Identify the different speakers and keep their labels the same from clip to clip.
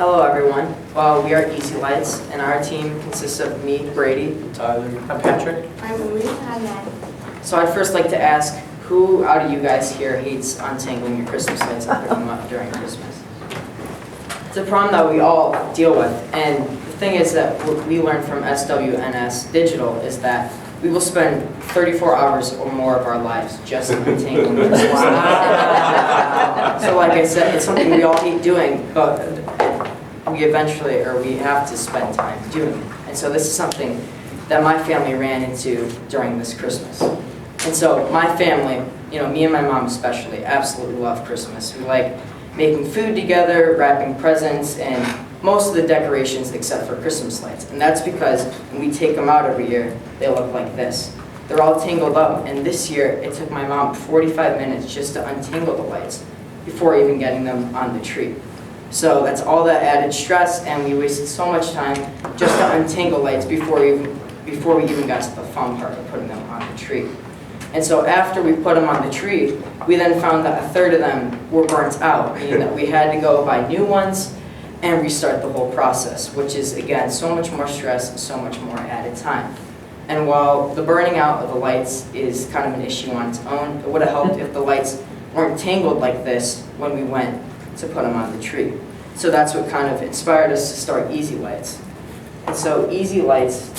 Speaker 1: Hello everyone. We are Easy Lights, and our team consists of me, Brady,
Speaker 2: Tyler.
Speaker 1: I'm Patrick.
Speaker 3: I'm Louise. I'm Matt.
Speaker 1: So I'd first like to ask, who out of you guys here hates untangling your Christmas lights and putting them up during Christmas? It's a problem that we all deal with, and the thing is that what we learned from SWNS Digital is that we will spend 34 hours or more of our lives just untangling your Christmas lights. So like I said, it's something we all hate doing, but we have to spend time doing it. And so this is something that my family ran into during this Christmas. And so my family, me and my mom especially, absolutely love Christmas. We like making food together, wrapping presents, and most of the decorations except for Christmas lights. And that's because when we take them out every year, they look like this. They're all tangled up, and this year it took my mom 45 minutes just to untangle the lights before even getting them on the tree. So that's all that added stress, and we wasted so much time just to untangle lights before we even got to the fun part of putting them on the tree. And so after we put them on the tree, we then found that a third of them were burnt out, meaning that we had to go buy new ones and restart the whole process, which is, again, so much more stress and so much more added time. And while the burning out of the lights is kind of an issue on its own, it would have helped if the lights weren't tangled like this when we went to put them on the tree. So that's what kind of inspired us to start Easy Lights. And so Easy Lights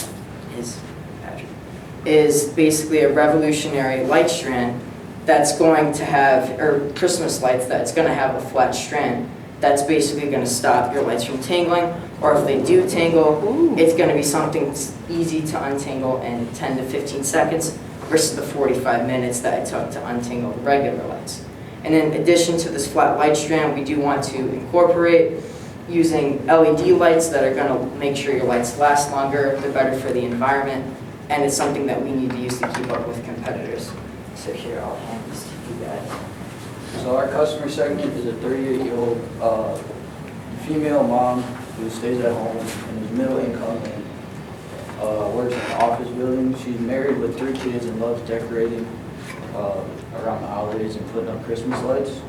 Speaker 1: is basically a revolutionary light strand that's going to have, or Christmas lights that's going to have a flat strand that's basically going to stop your lights from tangling, or if they do tangle, it's going to be something that's easy to untangle in 10 to 15 seconds versus the 45 minutes that it took to untangle the regular lights. And in addition to this flat light strand, we do want to incorporate using LED lights that are going to make sure your lights last longer, they're better for the environment, and it's something that we need to use to keep up with competitors. So here, I'll hand this to you guys.
Speaker 2: So our customer segment is a 38-year-old female mom who stays at home and is middle income and works in an office building. She's married with 3 kids and loves decorating around the holidays and putting up Christmas lights.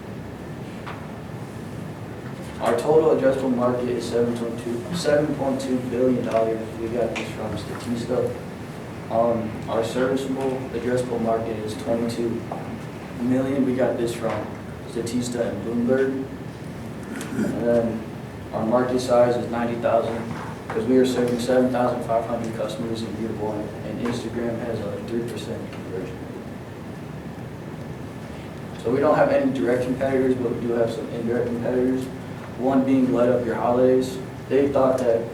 Speaker 2: Our total addressable market is $7.2 billion. We got this from Statista. Our serviceable addressable market is 22 million. We got this from Statista and Bloomberg. And then our market size is 90,000 because we are serving 7,500 customers in year 1, and Instagram has a 3% conversion. So we don't have any direct competitors, but we do have some indirect competitors. One being Light Up Your Holidays. They thought that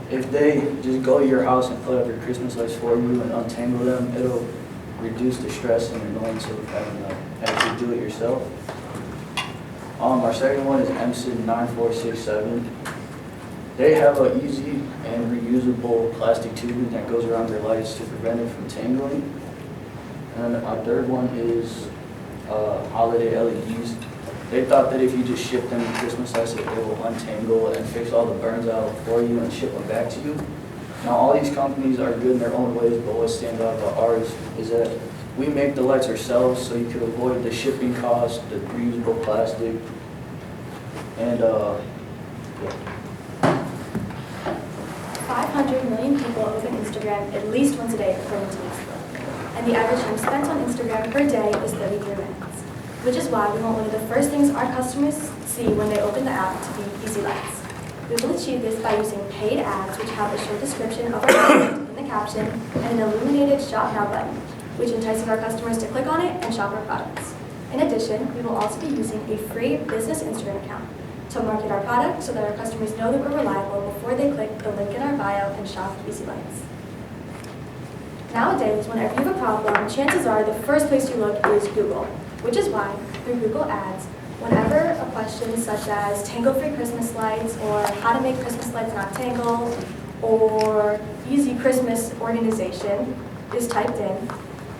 Speaker 2: if they just go to your house and put up your Christmas lights for you and untangle them, it'll reduce the stress and annoyance of having to actually do it yourself. Our second one is MSID 9467. They have an easy and reusable plastic tubing that goes around their lights to prevent it from tangling. And our third one is holiday LEDs. They thought that if you just ship them Christmas lights, that they will untangle and fix all the burns out for you and ship them back to you. Now, all these companies are good in their own ways, but what stands out about ours is that we make the lights ourselves, so you can avoid the shipping cost, the reusable plastic, and
Speaker 3: 500 million people open Instagram at least once a day, according to Facebook. And the average time spent on Instagram per day is 33 minutes, which is why we want one of the first things our customers see when they open the app to be Easy Lights. We will achieve this by using paid ads, which have a short description of our product in the caption and an illuminated Shop Now button, which entices our customers to click on it and shop our products. In addition, we will also be using a free business Instagram account to market our product so that our customers know that we're reliable before they click the link in our bio and shop Easy Lights. Nowadays, whenever you have a problem, chances are the first place you look is Google, which is why, through Google Ads, whenever a question such as tangle-free Christmas lights, or how to make Christmas lights not tangle, or easy Christmas organization is typed in,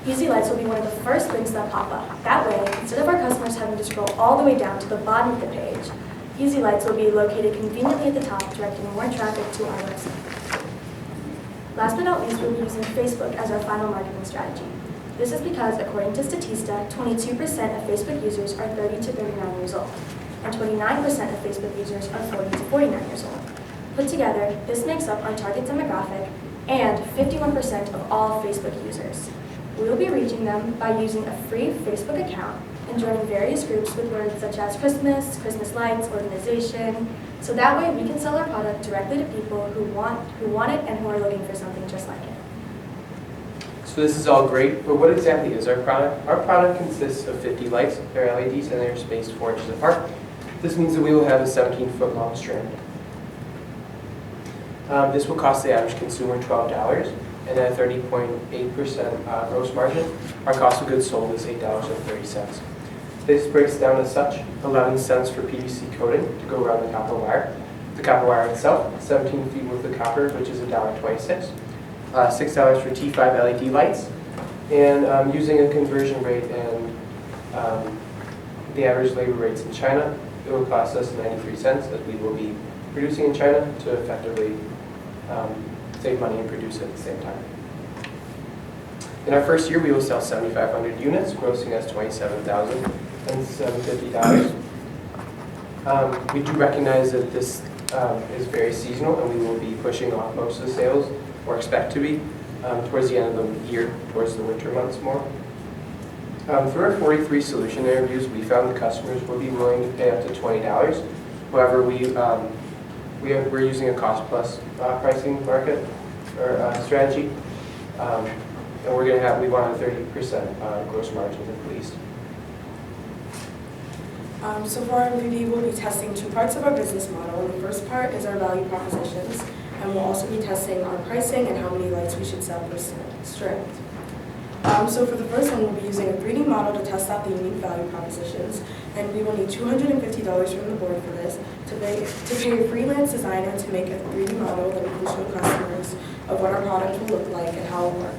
Speaker 3: Easy Lights will be one of the first links that pop up. That way, instead of our customers having to scroll all the way down to the bottom of the page, Easy Lights will be located conveniently at the top, directing more traffic to our website. Last but not least, we'll be using Facebook as our final marketing strategy. This is because, according to Statista, 22% of Facebook users are 30 to 39 years old. and 29% of Facebook users are 40 to 49 years old. Put together, this makes up our target demographic and 51% of all Facebook users. We will be reaching them by using a free Facebook account and joining various groups with words such as Christmas, Christmas lights, organization, so that way we can sell our product directly to people who want it and who are looking for something just like it.
Speaker 4: So this is all great, but what exactly is our product? Our product consists of 50 lights. They're LEDs and they're spaced 4 inches apart. This means that we will have a 17-foot long strand. This will cost the average consumer $12, and at 30.8% gross margin, our cost of goods sold is $8.30. This breaks down as such: 11 cents for PVC coating to go around the copper wire. The copper wire itself, 17 feet worth of copper, which is $1.26. $6 for T5 LED lights, and using a conversion rate and the average labor rates in China, it will cost us 93 cents, as we will be producing in China to effectively save money and produce it at the same time. In our first year, we will sell 7,500 units, grossing us $27,750. We do recognize that this is very seasonal, and we will be pushing off most of the sales, or expect to be, towards the end of the year, towards the winter months more. Through our 43 solution interviews, we found the customers will be willing to pay up to $20. However, we're using a cost-plus pricing market or strategy, and we want a 30% gross margin at least.
Speaker 5: So for our MVP, we'll be testing 2 parts of our business model. The first part is our value propositions, and we'll also be testing our pricing and how many lights we should sell per strand. So for the first one, we'll be using a 3D model to test out the unique value propositions, and we will need $250 from the board for this to pay a freelance designer to make a 3D model that we can show customers of what our product will look like and how it will work.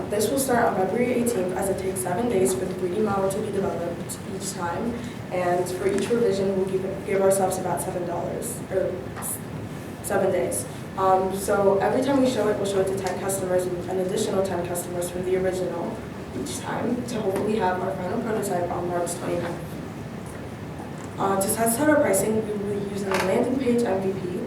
Speaker 5: This will start on February 18th, as it takes 7 days for the 3D model to be developed each time, and for each revision we'll give ourselves about $7 or 7 days. So every time we show it, we'll show it to 10 customers and an additional 10 customers from the original each time to hopefully have our final prototype on March 29th. To test out our pricing, we will be using a landing page MVP,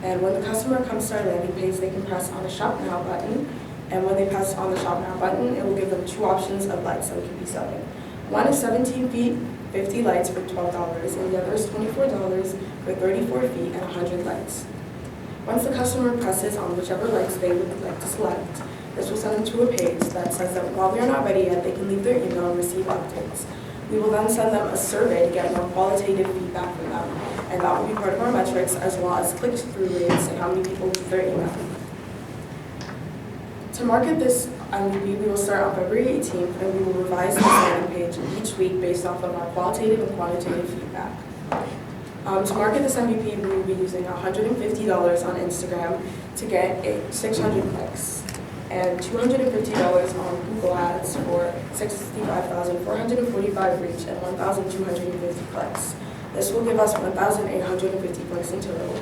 Speaker 5: and when the customer comes to our landing page, they can press on the Shop Now button, and when they press on the Shop Now button, it will give them 2 options of lights that we can be selling. One is 17 feet, 50 lights for $12, and the other is $24 for 34 feet and 100 lights. Once the customer presses on whichever lights they would like to select, this will send them to a page that says that while they're not ready yet, they can leave their email and receive updates. We will then send them a survey to get more qualitative feedback from them, and that will be part of our metrics, as well as click-through rates and how many people leave their email. To market this MVP, we will start on February 18th, and we will revise this landing page each week based off of our qualitative and quantitative feedback. To market this MVP, we will be using $150 on Instagram to get 600 clicks, and $250 on Google Ads for 65,445 reach and 1,250 clicks. This will give us 1,850 clicks in total,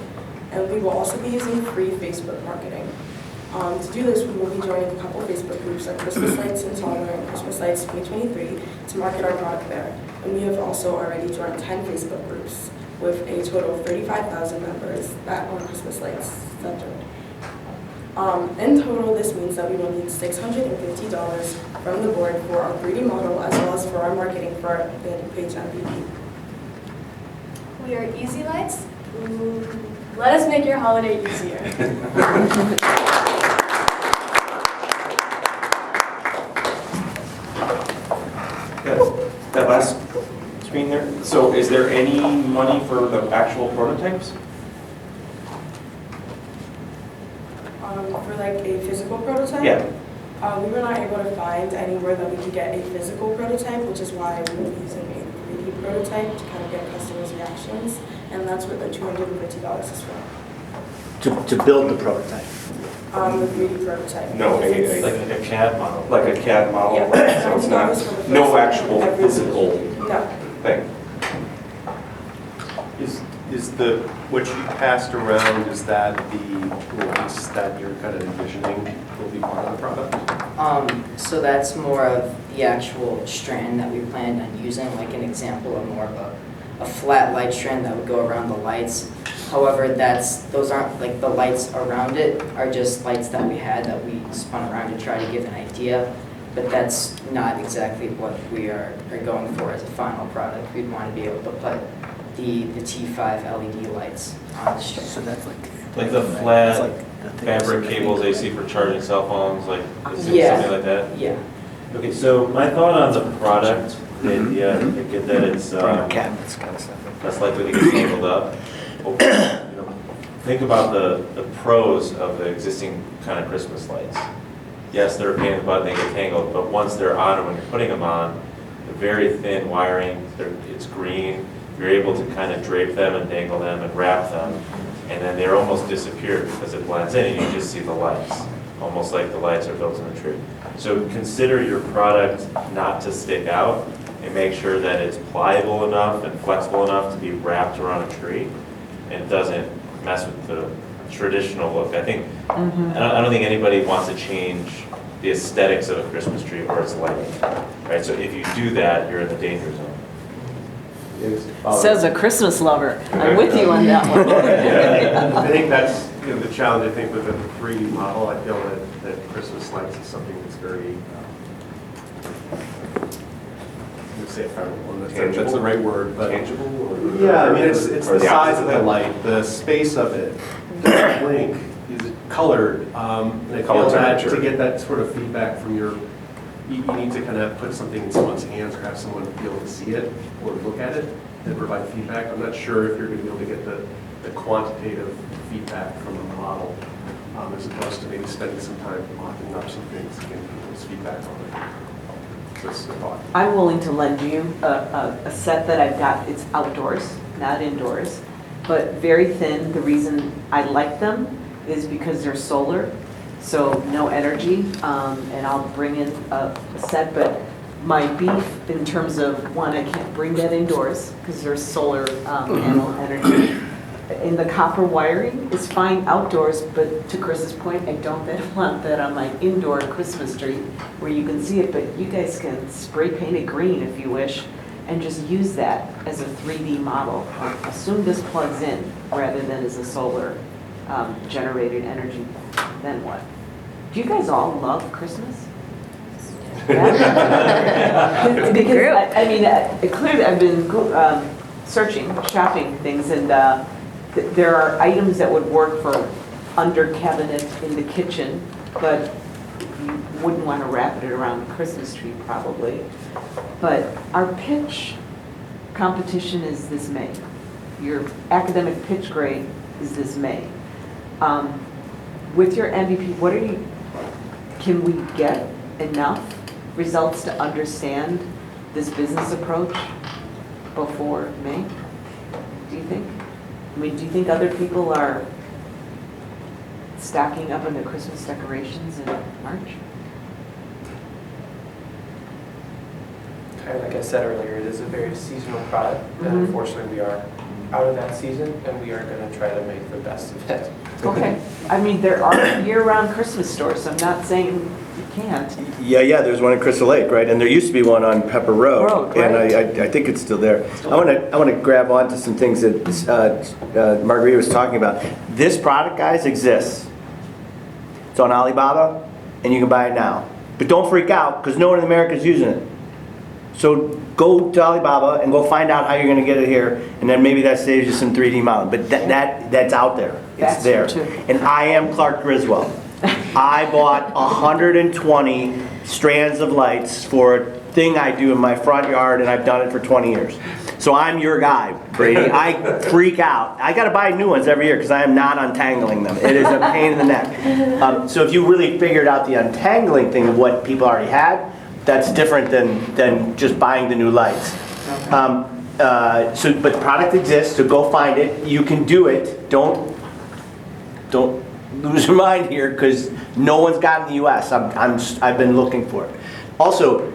Speaker 5: and we will also be using free Facebook marketing. To do this, we will be joining a couple Facebook groups like Christmas Lights in Solomon and Christmas Lights 2023 to market our product there. And we have also already joined 10 Facebook groups with a total of 35,000 members that are Christmas Lights centered. In total, this means that we will need $650 from the board for our 3D model, as well as for our marketing for our landing page MVP.
Speaker 3: We are Easy Lights. Ooh, let us make your holiday easier.
Speaker 6: That last screen there. So is there any money for the actual prototypes?
Speaker 5: For like a physical prototype?
Speaker 6: Yeah.
Speaker 5: We were not able to find anywhere that we could get a physical prototype, which is why we will be using a 3D prototype to kind of get customers' reactions, and that's what the $250 is for.
Speaker 7: To build the prototype.
Speaker 5: The 3D prototype.
Speaker 6: No,
Speaker 5: Because it's-
Speaker 6: like a CAD model. Like a CAD model,
Speaker 5: Yeah.
Speaker 6: so it's
Speaker 5: $90 for the
Speaker 6: not,
Speaker 5: first
Speaker 6: no
Speaker 5: one,
Speaker 6: actual
Speaker 5: every-
Speaker 6: physical
Speaker 5: No.
Speaker 6: thing.
Speaker 8: Is the, what you passed around, is that the release that you're kind of envisioning will be part of the product?
Speaker 1: So that's more of the actual strand that we planned on using, like an example of more of a flat light strand that would go around the lights. However, those aren't, like the lights around it are just lights that we had that we spun around to try to give an idea. But that's not exactly what we are going for as a final product. We'd want to be able to put the T5 LED lights on the strand.
Speaker 7: So that's
Speaker 6: Like the
Speaker 7: that's
Speaker 6: flat
Speaker 7: like the thing
Speaker 6: fabric
Speaker 7: that's-
Speaker 6: cables they see for charging cell phones, like, is it
Speaker 1: Yeah.
Speaker 6: something like that?
Speaker 1: Yeah.
Speaker 9: Okay, so my thought on the product, yeah, I get that it's
Speaker 7: Front cabinets kind of stuff.
Speaker 6: less likely to get tangled up. Think about the pros of the existing kind of Christmas lights. Yes, they're a pain in the butt, they get tangled, but once they're on and when you're putting them on, they're very thin wiring, it's green, you're able to kind of drape them and dangle them and wrap them, and then they're almost disappear because it blends in and you just see the lights, almost like the lights are built in the tree. So consider your product not to stick out and make sure that it's pliable enough and flexible enough to be wrapped around a tree and doesn't mess with the traditional look. I think, I don't think anybody wants to change the aesthetics of a Christmas tree or its lighting, right? So if you do that, you're in the danger zone.
Speaker 10: Says a Christmas lover. I'm with you on that one.
Speaker 8: Yeah, I think that's, the challenge, I think, with the 3D model. I feel that Christmas lights is something that's very, let's say if I want to, that's the right word, but.
Speaker 6: Tangible? Or-
Speaker 8: Yeah, I mean, it's
Speaker 6: or
Speaker 8: the size of
Speaker 6: opposite?
Speaker 8: the light, the space of it, the blink, is it colored? And I
Speaker 6: Color
Speaker 8: feel that
Speaker 6: temperature.
Speaker 8: to get that sort of feedback from you need to kind of put something in someone's hands or have someone be able to see it or look at it and provide feedback. I'm not sure if you're going to be able to get the quantitative feedback from the model as opposed to maybe spending some time mocking up some things and getting people's feedback on it. So it's a thought.
Speaker 10: I'm willing to lend you a set that I've got. It's outdoors, not indoors, but very thin. The reason I like them is because they're solar, so no energy, and I'll bring in a set, but my beef in terms of, one, I can't bring that indoors because there's solar panel energy. And the copper wiring is fine outdoors, but to Chris's point, I don't want that on my indoor Christmas tree where you can see it, but you guys can spray paint it green if you wish and just use that as a 3D model. Assume this plugs in rather than as a solar generated energy, then what? Do you guys all love Christmas? Yeah. Because, I mean, clearly I've been searching, shopping things, and there are items that would work for under cabinet in the kitchen, but you wouldn't want to wrap it around the Christmas tree probably. But our pitch competition is this May. Your academic pitch grade is this May. With your MVP, can we get enough results to understand this business approach before May? Do you think? I mean, do you think other people are stocking up on their Christmas decorations in March?
Speaker 4: Kind of like I said earlier, it is a very seasonal product, and
Speaker 10: Mhm.
Speaker 4: unfortunately we are out of that season, and we are going to try to make the best of it.
Speaker 10: Okay. I mean, there are year-round Christmas stores, so I'm not saying you can't.
Speaker 7: Yeah, there's one in Crystal Lake, right? And there used to be one on Pepper Road.
Speaker 10: Road,
Speaker 7: And
Speaker 10: right.
Speaker 7: I think it's still there. I want to grab onto some things that Margarita was talking about. This product, guys, exists. It's on Alibaba, and you can buy it now. But don't freak out, because no one in America is using it. So go to Alibaba and go find out how you're going to get it here, and then maybe that saves you some 3D modeling. But that's out there. It's
Speaker 10: That's
Speaker 7: there.
Speaker 10: true, too.
Speaker 7: And I am Clark Griswold. I bought 120 strands of lights for a thing I do in my front yard, and I've done it for 20 years. So I'm your guy, Brady. I freak out. I got to buy new ones every year because I am not untangling them. It is a pain in the neck. So if you really figured out the untangling thing of what people already had, that's different than just buying the new lights. But the product exists, so go find it. You can do it. Don't lose your mind here, because no one's got it in the U.S. I've been looking for it. Also,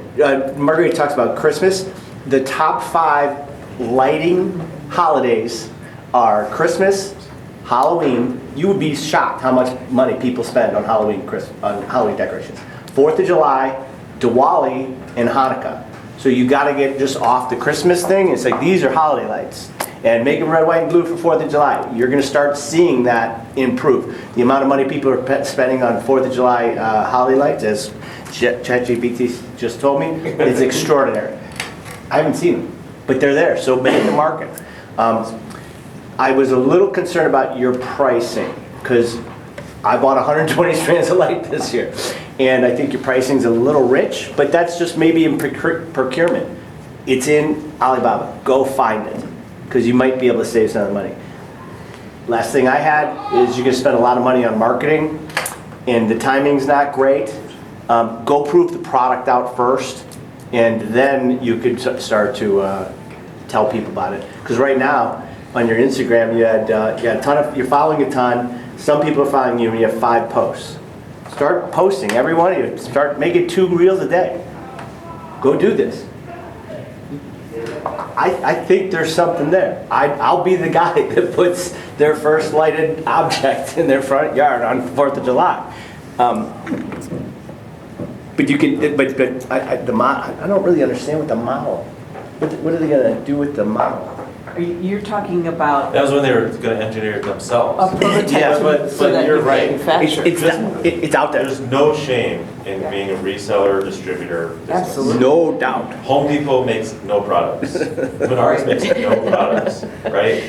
Speaker 7: Margarita talks about Christmas. The top 5 lighting holidays are Christmas, Halloween. You would be shocked how much money people spend on Halloween decorations. 4th of July, Diwali, and Hanukkah. So you gotta get just off the Christmas thing. It's like, these are holiday lights. And make them red, white, and blue for 4th of July. You're gonna start seeing that improve. The amount of money people are spending on 4th of July holiday lights, as ChatGPT just told me, is extraordinary. I haven't seen them, but they're there, so make the market. I was a little concerned about your pricing, because I bought 120 strands of light this year. And I think your pricing's a little rich, but that's just maybe in procurement. It's in Alibaba. Go find it, because you might be able to save some of the money. Last thing I had is you're gonna spend a lot of money on marketing, and the timing's not great. Go prove the product out first, and then you could start to tell people about it. Because right now, on your Instagram, you had a ton of, you're following a ton, some people are following you, and you have 5 posts. Start posting, every one of you, start making 2 reels a day. Go do this. I think there's something there. I'll be the guy that puts their first lighted object in their front yard on 4th of July. But you can, I don't really understand what the model, what are they gonna do with the model?
Speaker 10: You're talking about
Speaker 6: That was when they were gonna engineer it themselves.
Speaker 10: a prototype
Speaker 7: Yeah,
Speaker 6: but
Speaker 10: so that
Speaker 6: you're
Speaker 10: you
Speaker 6: right.
Speaker 10: manufacture.
Speaker 7: It's out there.
Speaker 6: There's no shame in being a reseller, distributor. business.
Speaker 10: Absolutely.
Speaker 7: No doubt.
Speaker 6: Home Depot makes no products. Menards makes no products, right?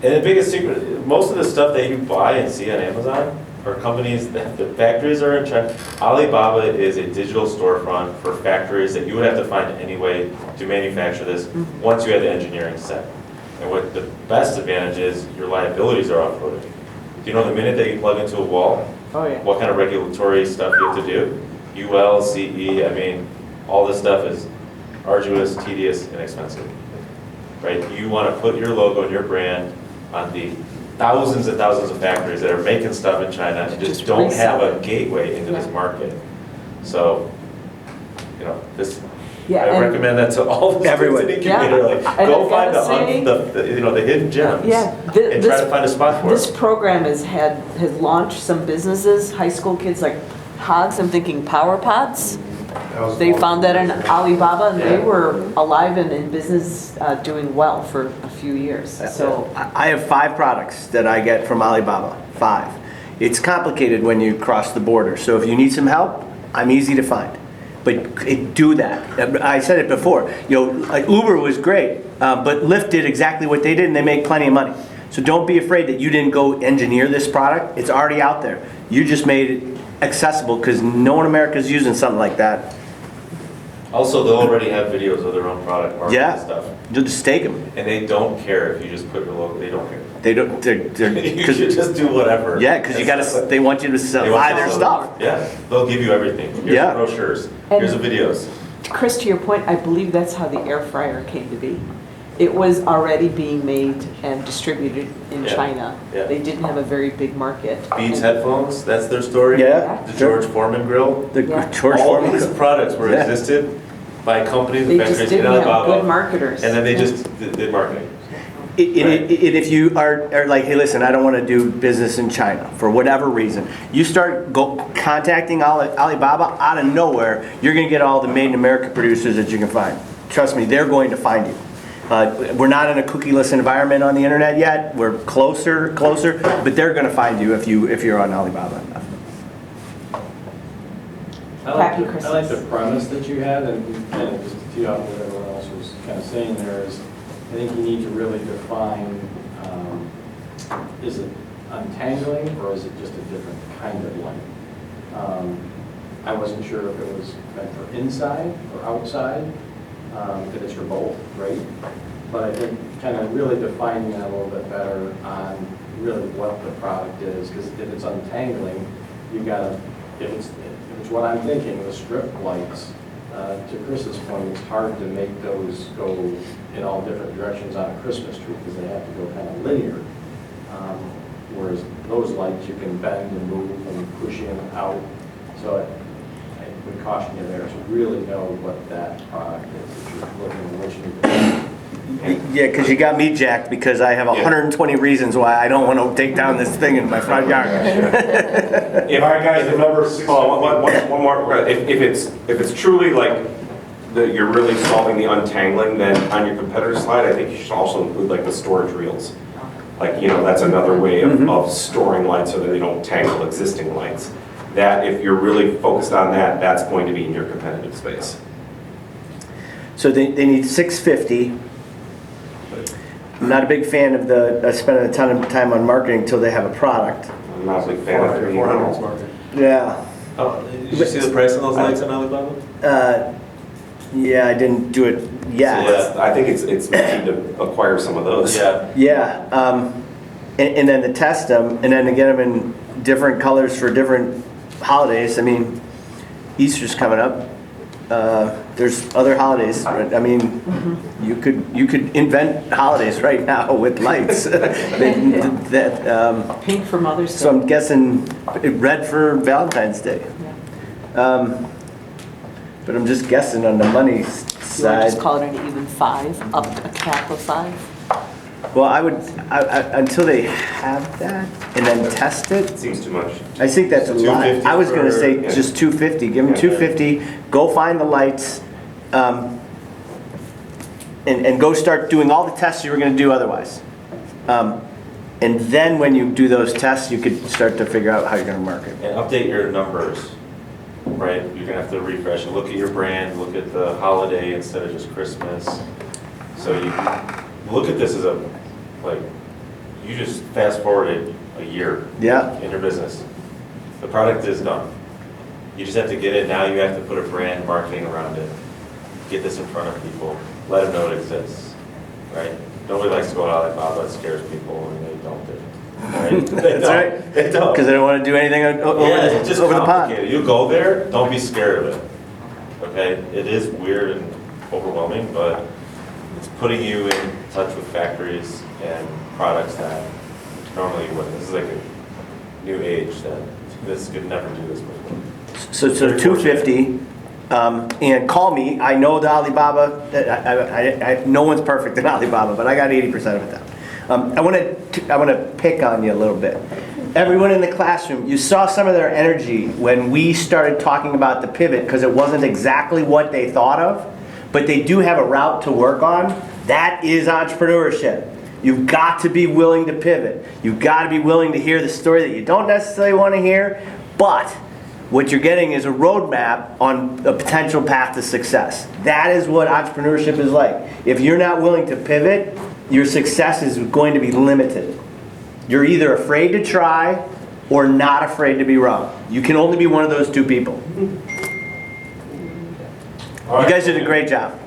Speaker 6: And the biggest secret, most of the stuff that you buy and see on Amazon are companies that the factories are in China. Alibaba is a digital storefront for factories that you would have to find any way to manufacture this once you had the engineering set. And what the best advantage is, your liabilities are off-roaded. Do you know the minute that you plug into a wall,
Speaker 10: Oh, yeah.
Speaker 6: what kind of regulatory stuff you have to do? UL, CE, I mean, all this stuff is arduous, tedious, and expensive, right? You want to put your logo and your brand on the thousands and thousands of factories that are making stuff in China and just don't have a gateway into this market. So, you know, this,
Speaker 10: Yeah,
Speaker 6: I
Speaker 10: and-
Speaker 6: recommend that to all the
Speaker 7: Everyone.
Speaker 6: students in the community,
Speaker 10: Yeah.
Speaker 6: like,
Speaker 10: And
Speaker 6: go
Speaker 10: I've
Speaker 6: find
Speaker 10: gotta say-
Speaker 6: the hidden gems.
Speaker 10: Yeah,
Speaker 6: And try to find a spot for
Speaker 10: This
Speaker 6: it.
Speaker 10: program has launched some businesses, high school kids like Hogs, I'm thinking Power Pods. They found that in Alibaba, and they
Speaker 6: Yeah.
Speaker 10: were alive and in business, doing well for a few years, so.
Speaker 7: I have 5 products that I get from Alibaba, 5. It's complicated when you cross the border, so if you need some help, I'm easy to find. But do that. I said it before, like Uber was great, but Lyft did exactly what they did and they make plenty of money. So don't be afraid that you didn't go engineer this product. It's already out there. You just made it accessible because no one in America is using something like that.
Speaker 6: Also, they'll already have videos of their own product marketing
Speaker 7: Yeah.
Speaker 6: and stuff.
Speaker 7: You'll just take them.
Speaker 6: And they don't care if you just put your logo, they don't care.
Speaker 7: They don't,
Speaker 6: You should just do whatever.
Speaker 7: yeah, because they want you to
Speaker 6: They want
Speaker 7: buy
Speaker 6: you
Speaker 7: their
Speaker 6: to-
Speaker 7: stuff.
Speaker 6: Yeah, they'll give you everything. Here's
Speaker 7: Yeah.
Speaker 6: the brochures,
Speaker 10: And-
Speaker 6: here's the videos.
Speaker 10: Chris, to your point, I believe that's how the air fryer came to be. It was already being made and distributed in
Speaker 6: Yeah,
Speaker 10: China.
Speaker 6: yeah.
Speaker 10: They didn't have a very big market.
Speaker 6: Beats headphones, that's their story.
Speaker 7: Yeah.
Speaker 6: The George Foreman grill.
Speaker 7: The
Speaker 10: Yeah.
Speaker 7: George
Speaker 6: All
Speaker 7: Foreman.
Speaker 6: these products were
Speaker 7: Yeah.
Speaker 6: existed by companies
Speaker 10: They
Speaker 6: and
Speaker 10: just
Speaker 6: factories in
Speaker 10: didn't have good
Speaker 6: Alibaba.
Speaker 10: marketers.
Speaker 6: And then they
Speaker 10: Yeah.
Speaker 6: just did marketing.
Speaker 7: If you are like, hey, listen, I don't want to do business in China for whatever reason, you start contacting Alibaba out of nowhere, you're going to get all the made in America producers that you can find. Trust me, they're going to find you. We're not in a cookieless environment on the internet yet. We're closer, but they're going to find you if you're on Alibaba enough.
Speaker 10: Happy
Speaker 11: I like the
Speaker 10: Christmas.
Speaker 11: premise that you had, and just to tee off what everyone else was kind of saying there is, I think you need to really define, is it untangling or is it just a different kind of light? I wasn't sure if it was meant for inside or outside, if it's for both, right? But I think kind of really defining that a little bit better on really what the product is, because if it's untangling, you gotta, if it's what I'm thinking, the strip lights, to Chris's point, it's hard to make those go in all different directions on a Christmas tree because they have to go kind of linear. Whereas those lights you can bend and move and push in and out. So I would caution you there to really know what that product is that you're looking at, what you need to
Speaker 7: Yeah, because you got me jacked because I have 120 reasons why I don't want to take down this thing in my front yard.
Speaker 12: If, all right, guys, remember, one more, if it's truly like, you're really solving the untangling, then on your competitor slide, I think you should also include like the storage reels. Like, you know, that's another way of storing lights so that they don't tangle existing lights. That, if you're really focused on that, that's going to be in your competitive space.
Speaker 7: So they need 650. I'm not a big fan of spending a ton of time on marketing until they have a product.
Speaker 12: I'm not a big fan of 300.
Speaker 7: Yeah.
Speaker 6: Oh, did you see the price on those lights on Alibaba?
Speaker 7: Yeah, I didn't do it yet.
Speaker 12: So I think it's meant to acquire some of those.
Speaker 6: Yeah.
Speaker 7: Yeah, and then to test them, and then to get them in different colors for different holidays. I mean, Easter's coming up. There's other holidays. Right? I mean, you could invent holidays right now with lights.
Speaker 10: Pink for Mother's Day.
Speaker 7: So I'm guessing red for Valentine's Day. But I'm just guessing on the money
Speaker 10: You want to
Speaker 7: side.
Speaker 10: just call it an even 5, up a cap of 5?
Speaker 7: Well, I would, until they have that and then test it,
Speaker 12: It seems too much.
Speaker 7: I think that's a lot.
Speaker 12: 250
Speaker 7: I was gonna say
Speaker 12: for-
Speaker 7: just 250, give them
Speaker 12: Yeah.
Speaker 7: 250, go find the lights, and go start doing all the tests you were gonna do otherwise. And then when you do those tests, you could start to figure out how you're gonna market.
Speaker 6: And update your numbers, right? You're gonna have to refresh and look at your brand, look at the holiday instead of just Christmas. So you look at this as you just fast forwarded a year
Speaker 7: Yeah,
Speaker 6: in your business. The product is done. You just have to get it, now you have to put a brand marketing around it. Get this in front of people, let them know it exists, right? Nobody likes to go to Alibaba, it scares people, and they don't do it. Right? They
Speaker 7: That's
Speaker 6: don't.
Speaker 7: right.
Speaker 6: They don't.
Speaker 7: because they don't wanna do anything
Speaker 6: It's just
Speaker 7: over the pond.
Speaker 6: complicated. You go there, don't be scared of it, okay? It is weird and overwhelming, but it's putting you in touch with factories and products that normally you wouldn't. This is like a new age that this could never do this before.
Speaker 7: So 250, and call me. I know the Alibaba. No one's perfect in Alibaba, but I got 80% of it down. I want to pick on you a little bit. Everyone in the classroom, you saw some of their energy when we started talking about the pivot because it wasn't exactly what they thought of, but they do have a route to work on. That is entrepreneurship. You've got to be willing to pivot. You've got to be willing to hear the story that you don't necessarily want to hear, but what you're getting is a roadmap on a potential path to success. That is what entrepreneurship is like. If you're not willing to pivot, your success is going to be limited. You're either afraid to try or not afraid to be wrong. You can only be one of those two people. You guys did a great job.